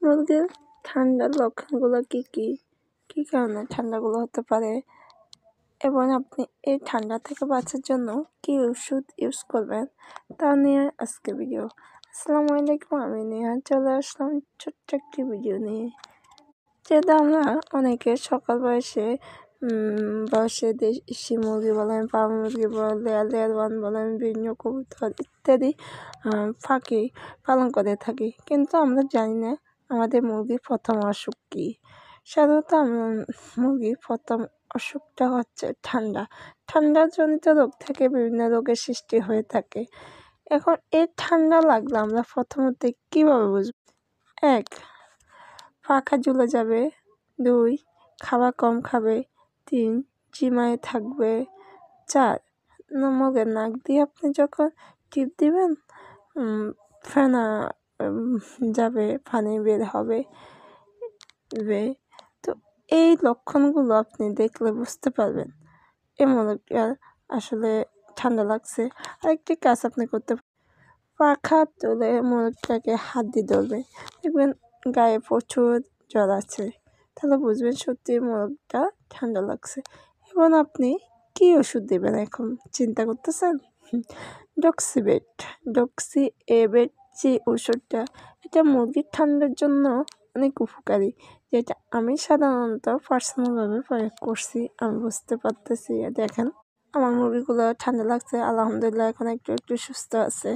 মুরগির ঠান্ডার লক্ষণগুলো কী কী কী কারণে ঠান্ডাগুলো হতে পারে এবং আপনি এই ঠান্ডা থেকে বাঁচার জন্য কী ওষুধ ইউজ করবেন তা নিয়ে আজকে ভিডিও। আসসালামু আলাইকুম, আমি নেহা চলে আসলাম ছোট্ট একটি ভিডিও নিয়ে। যেহেতু আমরা অনেকে সকাল বয়সে দেশি মুরগি বলেন, পাম মুরগি বলেন, লেয়ার ওয়ান বলেন, বিভিন্ন কবুতর ইত্যাদি পাখি পালন করে থাকি, কিন্তু আমরা জানি না আমাদের মুরগির প্রথম অসুখ কী। সাধারণত মুরগির প্রথম অসুখটা হচ্ছে ঠান্ডাজনিত রোগ থেকে বিভিন্ন রোগের সৃষ্টি হয়ে থাকে। এখন এই ঠান্ডা লাগলে আমরা প্রথমত কীভাবে বুঝব? 1. পাখা ঝুলে যাবে। 2. খাবার কম খাবে। 3. ঝিমায় থাকবে। 4. মুখের নাক দিয়ে আপনি যখন টিপ দিবেন ফেনা যাবে, পানি বের হবে। তো এই লক্ষণগুলো আপনি দেখলে বুঝতে পারবেন এই মুরগিটার আসলে ঠান্ডা লাগছে। আরেকটি কাজ আপনি করতে পাখা তুলে মুরগিটাকে হাত দিয়ে ধরবে, দেখবেন গায়ে প্রচুর জ্বর আছে, তাহলে বুঝবেন সত্যি মুরগিটা ঠান্ডা লাগছে। এবং আপনি কী ওষুধ দেবেন এখন চিন্তা করতেছেন? ডক্সিএবেট যে ওষুধটা, এটা মুরগির ঠান্ডার জন্য অনেক উপকারী, যেটা আমি সাধারণত পার্সোনালভাবে প্রয়োগ করছি। আমি বুঝতে পারতেছি, দেখেন আমার মুরগিগুলো ঠান্ডা লাগছে, আলহামদুলিল্লাহ এখন একটু সুস্থ আছে।